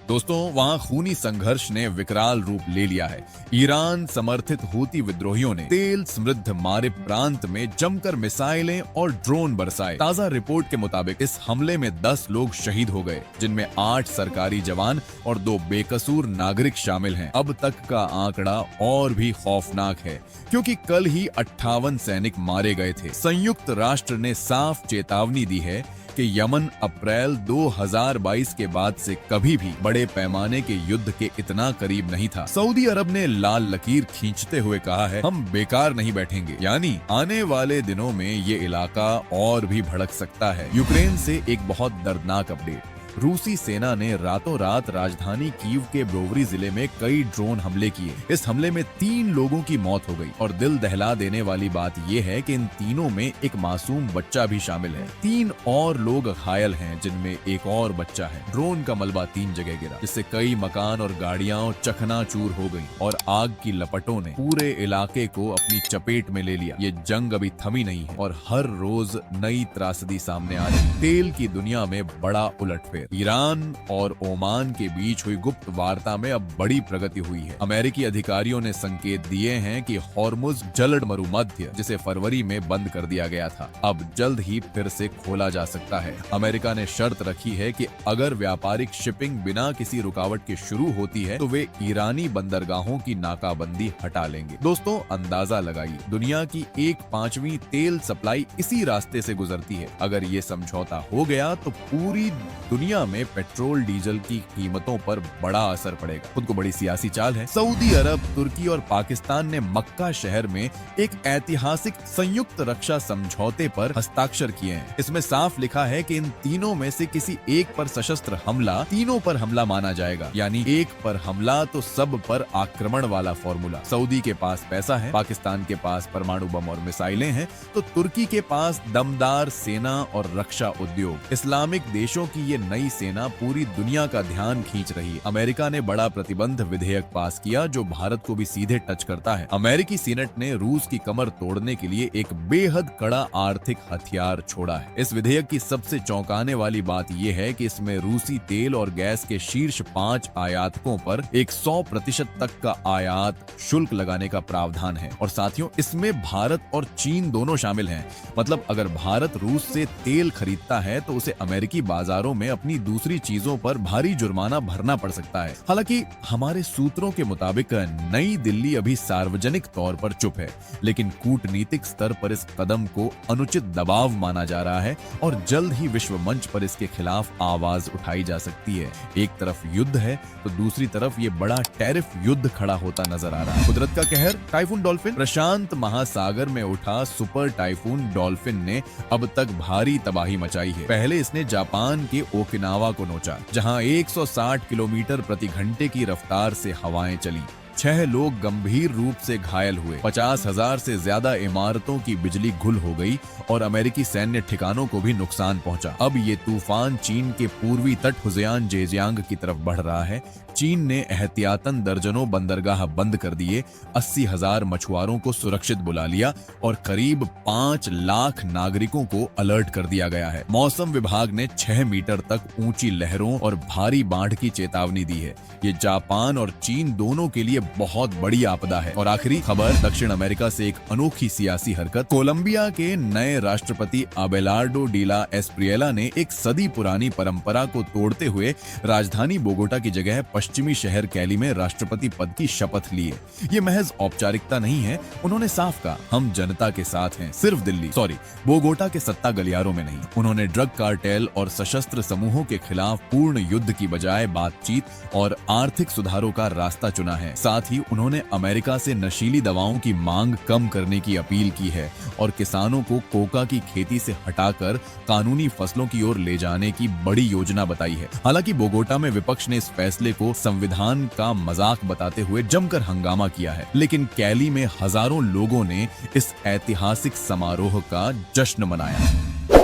दोस्तों, वहां खूनी संघर्ष ने विकराल रूप ले लिया है। ईरान समर्थित हूती विद्रोहियों ने तेल समृद्ध मारिब प्रांत में जमकर मिसाइलें और ड्रोन बरसाए। ताजा रिपोर्ट के मुताबिक इस हमले में 10 लोग शहीद हो गए, जिनमें 8 सरकारी जवान और 2 बेकसूर नागरिक शामिल हैं। अब तक का आंकड़ा और भी खौफनाक है, क्योंकि कल ही 58 सैनिक मारे गए थे। संयुक्त राष्ट्र ने साफ चेतावनी दी है कि यमन अप्रैल 2022 के बाद से कभी भी बड़े पैमाने के युद्ध के इतना करीब नहीं था। सऊदी अरब ने लाल लकीर खींचते हुए कहा है, हम बेकार नहीं बैठेंगे, यानी आने वाले दिनों में ये इलाका और भी भड़क सकता है। यूक्रेन से एक बहुत दर्दनाक अपडेट। रूसी सेना ने रातों रात राजधानी कीव के ब्रोवरी जिले में कई ड्रोन हमले किए। इस हमले में 3 लोगों की मौत हो गई और दिल दहला देने वाली बात यह है कि इन तीनों में एक मासूम बच्चा भी शामिल है। 3 और लोग घायल हैं, जिनमें एक और बच्चा है। ड्रोन का मलबा 3 जगह गिरा, जिससे कई मकान और गाड़ियां चकनाचूर हो गई और आग की लपटों ने पूरे इलाके को अपनी चपेट में ले लिया। ये जंग अभी थमी नहीं है और हर रोज नई त्रासदी सामने आ रही है। तेल की दुनिया में बड़ा उलटफेर। ईरान और ओमान के बीच हुई गुप्त वार्ता में अब बड़ी प्रगति हुई है। अमेरिकी अधिकारियों ने संकेत दिए हैं कि हॉर्मुज जलड मरुमध्य, जिसे फरवरी में बंद कर दिया गया था, अब जल्द ही फिर से खोला जा सकता है। अमेरिका ने शर्त रखी है कि अगर व्यापारिक शिपिंग बिना किसी रुकावट के शुरू होती है तो वे ईरानी बंदरगाहों की नाकाबंदी हटा लेंगे। दोस्तों, अंदाजा लगाइए, दुनिया की 1/5 तेल सप्लाई इसी रास्ते से गुजरती है। अगर ये समझौता हो गया तो पूरी दुनिया में पेट्रोल डीजल की कीमतों पर बड़ा असर पड़ेगा। खुद को बड़ी सियासी चाल है। सऊदी अरब, तुर्की और पाकिस्तान ने मक्का शहर में एक ऐतिहासिक संयुक्त रक्षा समझौते पर हस्ताक्षर किए हैं। इसमें साफ लिखा है कि इन तीनों में से किसी एक पर सशस्त्र हमला तीनों पर हमला माना जाएगा, यानी एक पर हमला तो सब पर आक्रमण वाला फॉर्मूला। सऊदी के पास पैसा है, पाकिस्तान के पास परमाणु बम और मिसाइलें हैं, तो तुर्की के पास दमदार सेना और रक्षा उद्योग। इस्लामिक देशों की ये नई सेना पूरी दुनिया का ध्यान खींच रही है। अमेरिका ने बड़ा प्रतिबंध विधेयक पास किया जो भारत को भी सीधे टच करता है। अमेरिकी सीनेट ने रूस की कमर तोड़ने के लिए एक बेहद कड़ा आर्थिक हथियार छोड़ा है। इस विधेयक की सबसे चौंकाने वाली बात यह है कि इसमें रूसी तेल और गैस के शीर्ष 5 आयातकों पर 100% तक का आयात शुल्क लगाने का प्रावधान है। और साथियों, इसमें भारत और चीन दोनों शामिल हैं। मतलब अगर भारत रूस से तेल खरीदता है तो उसे अमेरिकी बाजारों में अपनी दूसरी चीजों पर भारी जुर्माना भरना पड़ सकता है। हालांकि हमारे सूत्रों के मुताबिक नई दिल्ली अभी सार्वजनिक तौर पर चुप है, लेकिन कूटनीतिक स्तर पर इस कदम को अनुचित दबाव माना जा रहा है और जल्द ही विश्व मंच पर इसके खिलाफ आवाज उठाई जा सकती है। एक तरफ युद्ध है तो दूसरी तरफ ये बड़ा टैरिफ युद्ध खड़ा होता नजर आ रहा है। कुदरत का कहर, टाइफून डॉल्फिन। प्रशांत महासागर में उठा सुपर टाइफून डॉल्फिन ने अब तक भारी तबाही मचाई है। पहले इसने जापान के ओकिनावा को नोचा, जहां 160 किलोमीटर प्रति घंटे की रफ्तार से हवाएं चली। 6 लोग गंभीर रूप से घायल हुए। 50,000 से ज्यादा इमारतों की बिजली गुल हो गई और अमेरिकी सैन्य ठिकानों को भी नुकसान पहुंचा। अब ये तूफान चीन के पूर्वी तट फुजियान जेजियांग की तरफ बढ़ रहा है। चीन ने एहतियातन दर्जनों बंदरगाह बंद कर दिए, 80,000 मछुआरों को सुरक्षित बुला लिया और करीब 5 लाख नागरिकों को अलर्ट कर दिया गया है। मौसम विभाग ने 6 मीटर तक ऊंची लहरों और भारी बाढ़ की चेतावनी दी है। ये जापान और चीन दोनों के लिए बहुत बड़ी आपदा है। और आखिरी खबर, दक्षिण अमेरिका से एक अनोखी सियासी हरकत। कोलंबिया के नए राष्ट्रपति अबेलार्डो डीला एस्प्रिएला ने एक सदी पुरानी परंपरा को तोड़ते हुए राजधानी बोगोटा की जगह पश्चिमी शहर कैली में राष्ट्रपति पद की शपथ ली है। ये महज औपचारिकता नहीं है, उन्होंने साफ कहा, हम जनता के साथ हैं, सिर्फ बोगोटा के सत्ता गलियारों में नहीं। उन्होंने ड्रग कार्टेल और सशस्त्र समूहों के खिलाफ पूर्ण युद्ध की बजाय बातचीत और आर्थिक सुधारों का रास्ता चुना है। साथ ही उन्होंने अमेरिका से नशीली दवाओं की मांग कम करने की अपील की है और किसानों को कोका की खेती से हटाकर कानूनी फसलों की ओर ले जाने की बड़ी योजना बताई है। हालांकि बोगोटा में विपक्ष ने इस फैसले को संविधान का मजाक बताते हुए जमकर हंगामा किया है, लेकिन कैली में हजारों लोगों ने इस ऐतिहासिक समारोह का जश्न मनाया।